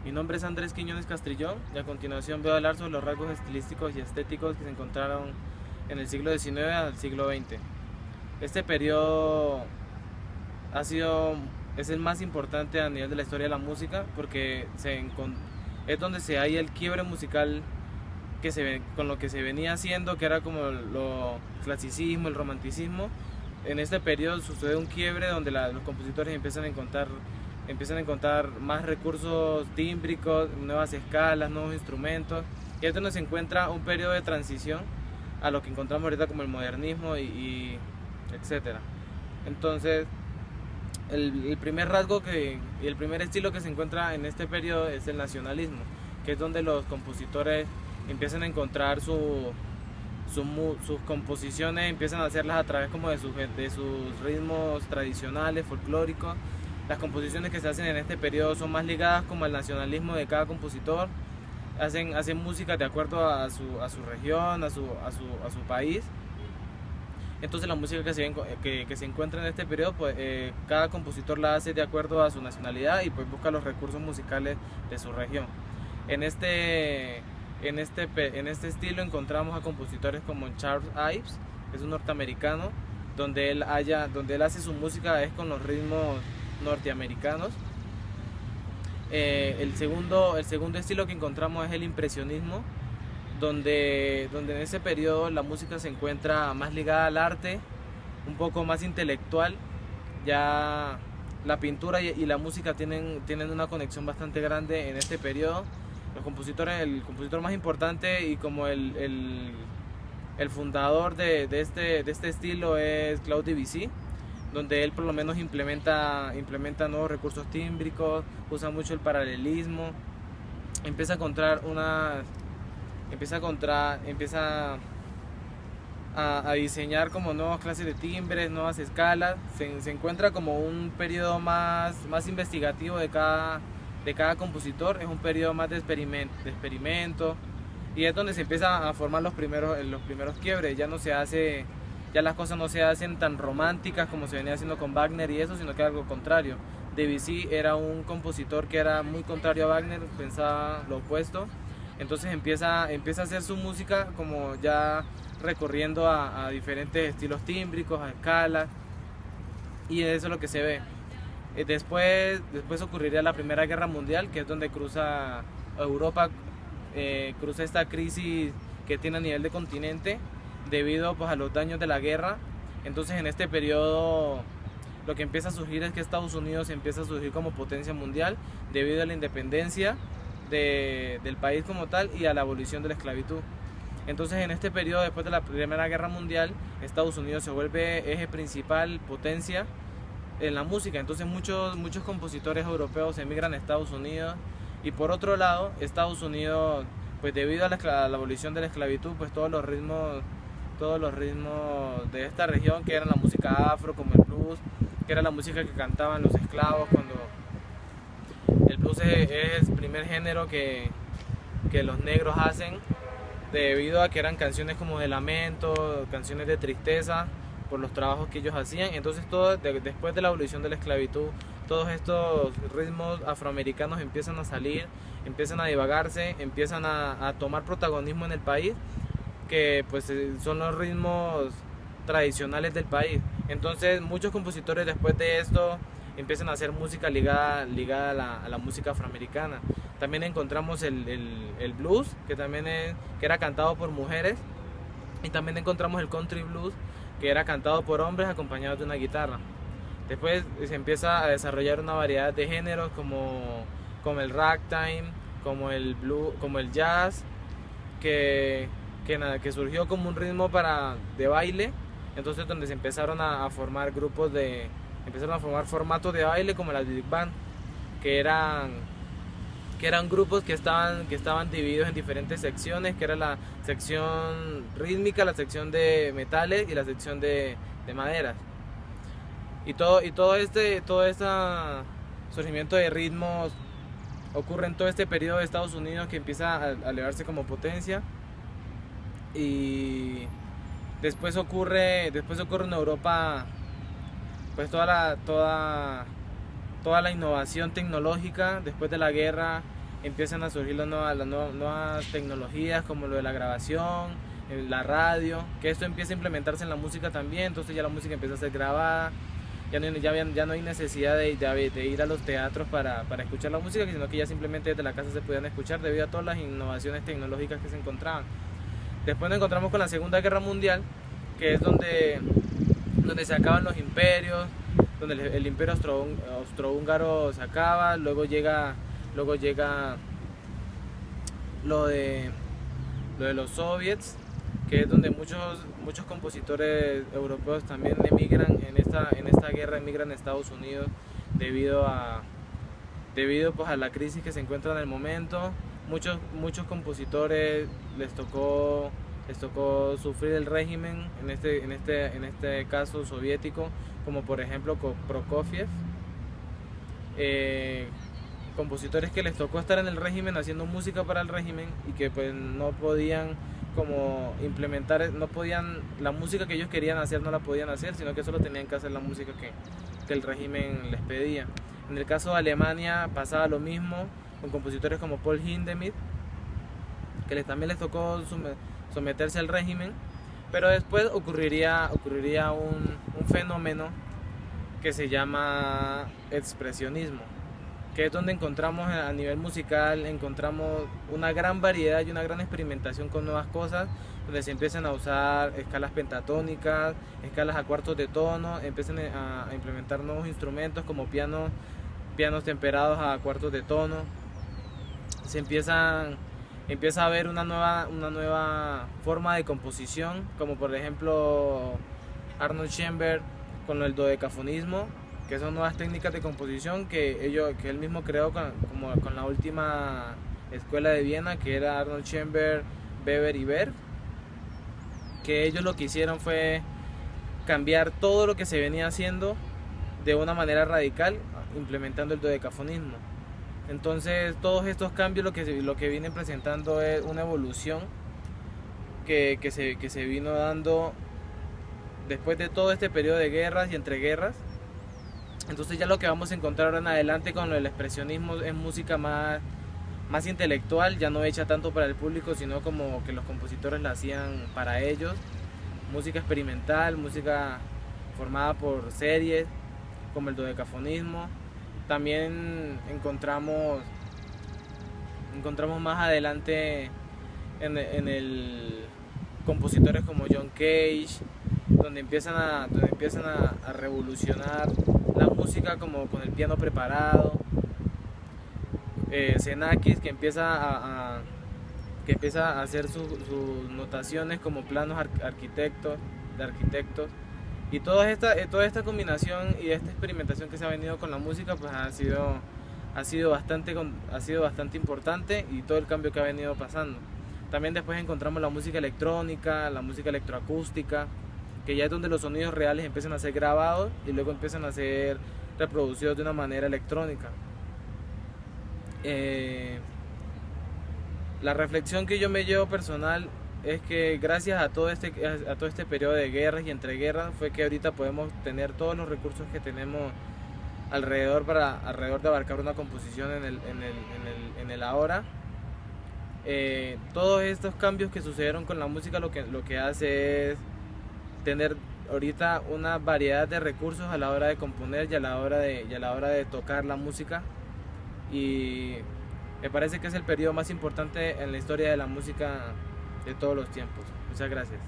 Mi nombre es Andrés Quiñones Castrillón y a continuación voy a hablar sobre los rasgos estilísticos y estéticos que se encontraron en el siglo XIX al siglo XX. Este periodo ha sido, es el más importante a nivel de la historia de la música porque es donde se halla el quiebre musical con lo que se venía haciendo, que era como lo clasicismo, el romanticismo. En este periodo sucede un quiebre donde los compositores empiezan a encontrar más recursos tímbricos, nuevas escalas, nuevos instrumentos, y es donde se encuentra un periodo de transición a lo que encontramos ahorita como el modernismo y etcétera. Entonces, el primer rasgo y el primer estilo que se encuentra en este periodo es el nacionalismo, que es donde los compositores empiezan a encontrar sus composiciones, empiezan a hacerlas a través como de sus ritmos tradicionales, folclóricos. Las composiciones que se hacen en este periodo son más ligadas como al nacionalismo de cada compositor. Hacen música de acuerdo a su región, a su país. Entonces la música que se encuentra en este periodo, pues cada compositor la hace de acuerdo a su nacionalidad y pues busca los recursos musicales de su región. En este estilo encontramos a compositores como Charles Ives, que es un norteamericano, donde él hace su música es con los ritmos norteamericanos. El segundo estilo que encontramos es el impresionismo, donde en ese periodo la música se encuentra más ligada al arte, un poco más intelectual. Ya la pintura y la música tienen una conexión bastante grande en este periodo. El compositor más importante y como el fundador de este estilo es Claude Debussy, donde él por lo menos implementa nuevos recursos tímbricos, usa mucho el paralelismo, empieza a diseñar como nuevas clases de timbres, nuevas escalas. Se encuentra como un periodo más investigativo de cada compositor, es un periodo más de experimento, y es donde se empieza a formar los primeros quiebres. Ya las cosas no se hacen tan románticas como se venía haciendo con Wagner y eso, sino que algo contrario. Debussy era un compositor que era muy contrario a Wagner, pensaba lo opuesto. Entonces empieza a hacer su música como ya recorriendo a diferentes estilos tímbricos, a escalas, y eso es lo que se ve. Después ocurriría la Primera Guerra Mundial, que es donde cruza Europa, cruza esta crisis que tiene a nivel de continente debido pues, a los daños de la guerra. Entonces en este periodo lo que empieza a surgir es que Estados Unidos empieza a surgir como potencia mundial debido a la independencia del país como tal y a la abolición de la esclavitud. Entonces en este periodo, después de la Primera Guerra Mundial, Estados Unidos se vuelve eje principal, potencia en la música. Entonces muchos compositores europeos emigran a Estados Unidos, y por otro lado Estados Unidos, pues debido a la abolición de la esclavitud, pues todos los ritmos de esta región, que era la música afro, como el blues, que era la música que cantaban los esclavos, cuando el blues es el primer género que los negros hacen, debido a que eran canciones como de lamento, canciones de tristeza por los trabajos que ellos hacían. Entonces después de la abolición de la esclavitud, todos estos ritmos afroamericanos empiezan a salir, empiezan a divagarse, empiezan a tomar protagonismo en el país, que pues son los ritmos tradicionales del país. Entonces muchos compositores después de esto empiezan a hacer música ligada a la música afroamericana. También encontramos el blues, que era cantado por mujeres, y también encontramos el country blues, que era cantado por hombres acompañados de una guitarra. Después se empieza a desarrollar una variedad de géneros como el ragtime, como el blues, como el jazz, que surgió como un ritmo de baile. Entonces donde se empezaron a formar formatos de baile como las big band, que eran grupos que estaban divididos en diferentes secciones, que era la sección rítmica, la sección de metales y la sección de maderas. Y todo este surgimiento de ritmos ocurre en todo este periodo de Estados Unidos, que empieza a elevarse como potencia. Y después ocurre en Europa pues toda la innovación tecnológica. Después de la guerra empiezan a surgir nuevas tecnologías como lo de la grabación, la radio, que esto empieza a implementarse en la música también, entonces ya la música empieza a ser grabada, ya no hay necesidad de ir a los teatros para escuchar la música, sino que ya simplemente desde la casa se podían escuchar debido a todas las innovaciones tecnológicas que se encontraban. Después nos encontramos con la Segunda Guerra Mundial, que es donde se acaban los imperios, donde el imperio austrohúngaro se acaba, luego llega lo de los soviets, que es donde muchos compositores europeos también emigran en esta guerra, emigran a Estados Unidos debido pues, a la crisis que se encuentra en el momento. Muchos compositores les tocó sufrir el régimen, en este caso soviético, como por ejemplo Prokofiev, compositores que les tocó estar en el régimen haciendo música para el régimen y que pues no podían como implementar, la música que ellos querían hacer no la podían hacer, sino que solo tenían que hacer la música que el régimen les pedía. En el caso de Alemania pasaba lo mismo con compositores como Paul Hindemith, que también les tocó someterse al régimen, pero después ocurriría un fenómeno que se llama expresionismo, que es donde encontramos a nivel musical, encontramos una gran variedad y una gran experimentación con nuevas cosas, donde se empiezan a usar escalas pentatónicas, escalas a cuartos de tono, empiezan a implementar nuevos instrumentos como pianos temperados a cuartos de tono. Se empieza a ver una nueva forma de composición, como por ejemplo Arnold Schoenberg con el dodecafonismo, que son nuevas técnicas de composición que él mismo creó con la última escuela de Viena, que era Arnold Schoenberg, Weber y Berg, que ellos lo que hicieron fue cambiar todo lo que se venía haciendo de una manera radical, implementando el dodecafonismo. Entonces todos estos cambios lo que vienen presentando es una evolución que se vino dando después de todo este periodo de guerras y entreguerras. Entonces ya lo que vamos a encontrar ahora en adelante con el expresionismo es música más intelectual, ya no hecha tanto para el público, sino como que los compositores la hacían para ellos. Música experimental, música formada por series, como el dodecafonismo. También encontramos más adelante en el compositores como John Cage, donde empiezan a revolucionar la música como con el piano preparado. Xenakis, que empieza a hacer sus notaciones como planos de arquitectos, y toda esta combinación y esta experimentación que se ha venido con la música pues ha sido bastante importante, y todo el cambio que ha venido pasando. También después encontramos la música electrónica, la música electroacústica, que ya es donde los sonidos reales empiezan a ser grabados y luego empiezan a ser reproducidos de una manera electrónica. La reflexión que yo me llevo personal es que gracias a todo este periodo de guerras y entreguerras fue que ahorita podemos tener todos los recursos que tenemos alrededor de abarcar una composición en el ahora. Todos estos cambios que sucedieron con la música lo que hace es tener ahorita una variedad de recursos a la hora de componer y a la hora de tocar la música, y me parece que es el periodo más importante en la historia de la música de todos los tiempos. Muchas gracias.